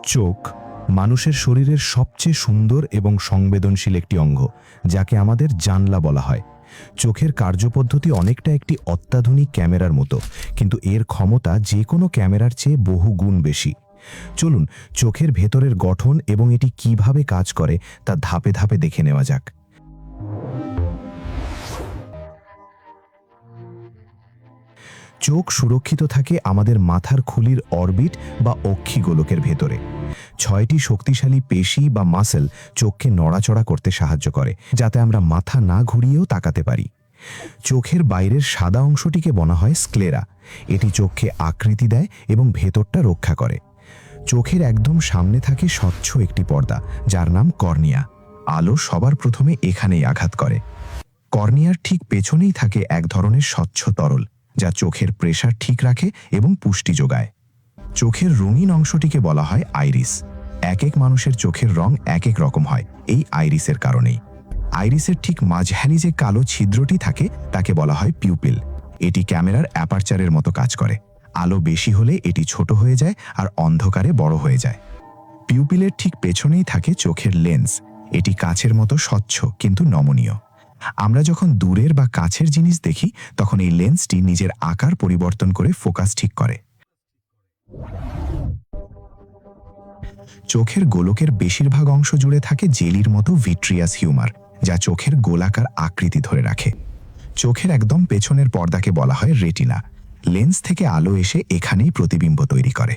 চোখ মানুষের শরীরের সবচেয়ে সুন্দর এবং সংবেদনশীল একটি অঙ্গ, যাকে আমাদের জানলা বলা হয়। চোখের কার্যপদ্ধতি অনেকটা একটি অত্যাধুনিক ক্যামেরার মতো, কিন্তু এর ক্ষমতা যে কোনো ক্যামেরার চেয়ে বহু গুণ বেশি। চলুন চোখের ভেতরের গঠন এবং এটি কিভাবে কাজ করে তা ধাপে ধাপে দেখে নেওয়া যাক। চোখ সুরক্ষিত থাকে আমাদের মাথার খুলির অরবিট বা অক্ষিগোলকের ভেতরে। 6টি শক্তিশালী পেশি বা মাসেল চোখকে নড়াচড়া করতে সাহায্য করে, যাতে আমরা মাথা না ঘুরিয়েও তাকাতে পারি। চোখের বাইরের সাদা অংশটিকে বলা হয় স্ক্লেরা। এটি চোখকে আকৃতি দেয় এবং ভেতরটা রক্ষা করে। চোখের একদম সামনে থাকে স্বচ্ছ একটি পর্দা, যার নাম কর্নিয়া। আলো সবার প্রথমে এখানেই আঘাত করে। কর্নিয়ার ঠিক পেছনেই থাকে এক ধরনের স্বচ্ছ তরল, যা চোখের প্রেসার ঠিক রাখে এবং পুষ্টি যোগায়। চোখের রঙিন অংশটিকে বলা হয় আইরিস। এক এক মানুষের চোখের রং এক এক রকম হয় এই আইরিসের কারণেই। আইরিসের ঠিক মাঝখানে যে কালো ছিদ্রটি থাকে তাকে বলা হয় পিউপিল। এটি ক্যামেরার অ্যাপারচারের মতো কাজ করে। আলো বেশি হলে এটি ছোট হয়ে যায় আর অন্ধকারে বড় হয়ে যায়। পিউপিলের ঠিক পেছনেই থাকে চোখের লেন্স। এটি কাচের মতো স্বচ্ছ কিন্তু নমনীয়। আমরা যখন দূরের বা কাছের জিনিস দেখি, তখন এই লেন্সটি নিজের আকার পরিবর্তন করে ফোকাস ঠিক করে। চোখের গোলকের বেশিরভাগ অংশ জুড়ে থাকে জেলির মতো ভিট্রিয়াস হিউমার, যা চোখের গোলাকার আকৃতি ধরে রাখে। চোখের একদম পেছনের পর্দাকে বলা হয় রেটিনা। লেন্স থেকে আলো এসে এখানেই প্রতিবিম্ব তৈরি করে।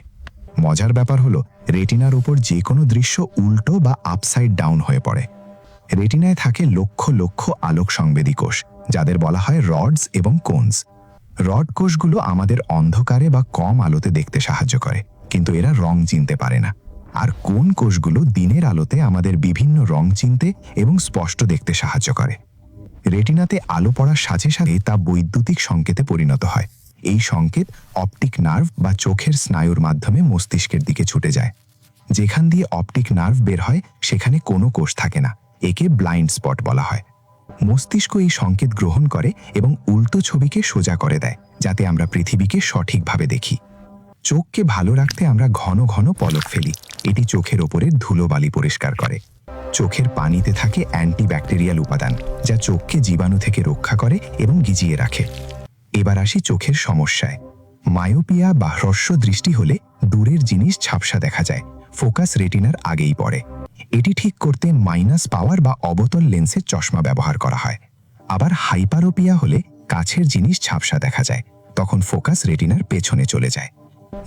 মজার ব্যাপার হলো, রেটিনার উপর যে কোনো দৃশ্য উল্টো বা আপসাইড ডাউন হয়ে পড়ে। রেটিনায় থাকে লক্ষ লক্ষ আলোক সংবেদী কোষ, যাদের বলা হয় রডস এবং কোনস। রড কোষগুলো আমাদের অন্ধকারে বা কম আলোতে দেখতে সাহায্য করে, কিন্তু এরা রং চিনতে পারে না। আর কোন কোষগুলো দিনের আলোতে আমাদের বিভিন্ন রং চিনতে এবং স্পষ্ট দেখতে সাহায্য করে। রেটিনাতে আলো পড়ার সাথে সাথে তা বৈদ্যুতিক সংকেতে পরিণত হয়। এই সংকেত অপটিক নার্ভ বা চোখের স্নায়ুর মাধ্যমে মস্তিষ্কের দিকে ছুটে যায়। যেখান দিয়ে অপটিক নার্ভ বের হয়, সেখানে কোনো কোষ থাকে না। একে ব্লাইন্ড স্পট বলা হয়। মস্তিষ্ক এই সংকেত গ্রহণ করে এবং উল্টো ছবিকে সোজা করে দেয়, যাতে আমরা পৃথিবীকে সঠিকভাবে দেখি। চোখকে ভালো রাখতে আমরা ঘন ঘন পলক ফেলি। এটি চোখের ওপরের ধুলোবালি পরিষ্কার করে। চোখের পানিতে থাকে অ্যান্টিব্যাকটেরিয়াল উপাদান, যা চোখকে জীবাণু থেকে রক্ষা করে এবং ভিজিয়ে রাখে। এবার আসি চোখের সমস্যায়। মায়োপিয়া বা হ্রস্ব দৃষ্টি হলে দূরের জিনিস ঝাপসা দেখা যায়। ফোকাস রেটিনার আগেই পড়ে। এটি ঠিক করতে মাইনাস পাওয়ার বা অবতল লেন্সের চশমা ব্যবহার করা হয়। আবার হাইপারোপিয়া হলে কাছের জিনিস ঝাপসা দেখা যায়, তখন ফোকাস রেটিনার পেছনে চলে যায়।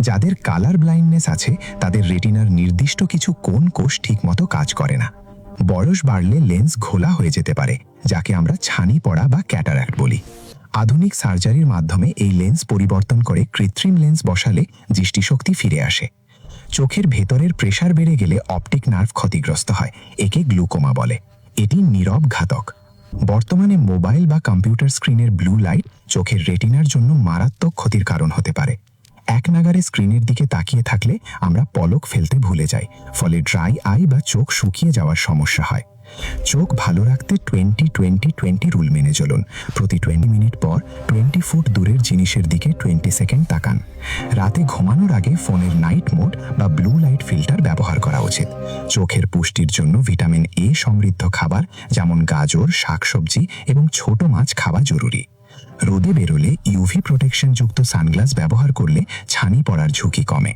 যাদের কালার ব্লাইন্ডনেস আছে, তাদের রেটিনার নির্দিষ্ট কিছু কোন কোষ ঠিকমতো কাজ করে না। বয়স বাড়লে লেন্স ঘোলা হয়ে যেতে পারে, যাকে আমরা ছানি পড়া বা ক্যাটারাক্ট বলি। আধুনিক সার্জারির মাধ্যমে এই লেন্স পরিবর্তন করে কৃত্রিম লেন্স বসালে দৃষ্টিশক্তি ফিরে আসে। চোখের ভেতরের প্রেসার বেড়ে গেলে অপটিক নার্ভ ক্ষতিগ্রস্ত হয়। একে গ্লুকোমা বলে। এটি নীরব ঘাতক। বর্তমানে মোবাইল বা কম্পিউটার স্ক্রিনের ব্লু লাইট চোখের রেটিনার জন্য মারাত্মক ক্ষতির কারণ হতে পারে। এক নাগারে স্ক্রিনের দিকে তাকিয়ে থাকলে আমরা পলক ফেলতে ভুলে যাই, ফলে ড্রাই আই বা চোখ শুকিয়ে যাওয়ার সমস্যা হয়। চোখ ভালো রাখতে 20-20-20 রুল মেনে চলুন। প্রতি 20 মিনিট পর 20 ফুট দূরের জিনিসের দিকে 20 সেকেন্ড তাকান। রাতে ঘুমানোর আগে ফোনের নাইট মোড বা ব্লু লাইট ফিল্টার ব্যবহার করা উচিত। চোখের পুষ্টির জন্য ভিটামিন এ সমৃদ্ধ খাবার যেমন গাজর, শাকসবজি এবং ছোট মাছ খাওয়া জরুরি। রোদে বেরোলে ইউভি প্রোটেকশন যুক্ত সানগ্লাস ব্যবহার করলে ছানি পড়ার ঝুঁকি কমে।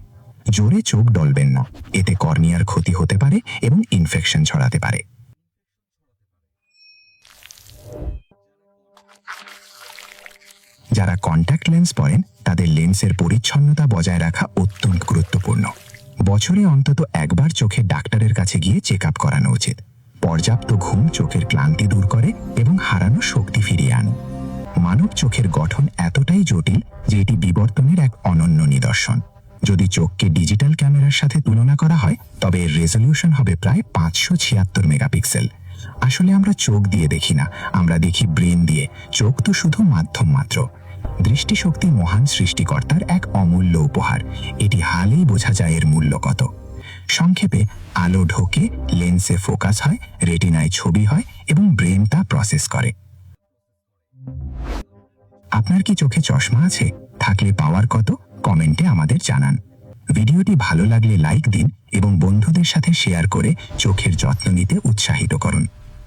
জোরে চোখ ডলবেন না, এতে কর্নিয়ার ক্ষতি হতে পারে এবং ইনফেকশন ছড়াতে পারে। যারা কন্ট্যাক্ট লেন্স পরেন, তাদের লেন্সের পরিচ্ছন্নতা বজায় রাখা অত্যন্ত গুরুত্বপূর্ণ। বছরে অন্তত একবার চোখের ডাক্তারের কাছে গিয়ে চেক আপ করানো উচিত। পর্যাপ্ত ঘুম চোখের ক্লান্তি দূর করে এবং হারানো শক্তি ফিরিয়ে আনে। মানব চোখের গঠন এতটাই জটিল যে এটি বিবর্তনের এক অনন্য নিদর্শন। যদি চোখকে ডিজিটাল ক্যামেরার সাথে তুলনা করা হয়, তবে এর রেজলিউশন হবে প্রায় 576 মেগাপিক্সেল। আসলে আমরা চোখ দিয়ে দেখি না, আমরা দেখি ব্রেন দিয়ে। চোখ তো শুধু মাধ্যম মাত্র। দৃষ্টিশক্তি মহান সৃষ্টিকর্তার এক অমূল্য উপহার। এটি হালেই বোঝা যায় এর মূল্য কত। সংক্ষেপে, আলো ঢোকে, লেন্সে ফোকাস হয়, রেটিনায় ছবি হয় এবং ব্রেন তা প্রসেস করে। আপনার কি চোখে চশমা আছে? থাকলে পাওয়ার কত? কমেন্টে আমাদের জানান। ভিডিওটি ভালো লাগলে লাইক দিন এবং বন্ধুদের সাথে শেয়ার করে চোখের যত্ন নিতে উৎসাহিত করুন।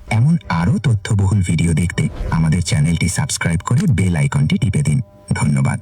এমন আরও তথ্যবহুল ভিডিও দেখতে আমাদের চ্যানেলটি সাবস্ক্রাইব করে বেল আইকনটি টিপে দিন। ধন্যবাদ।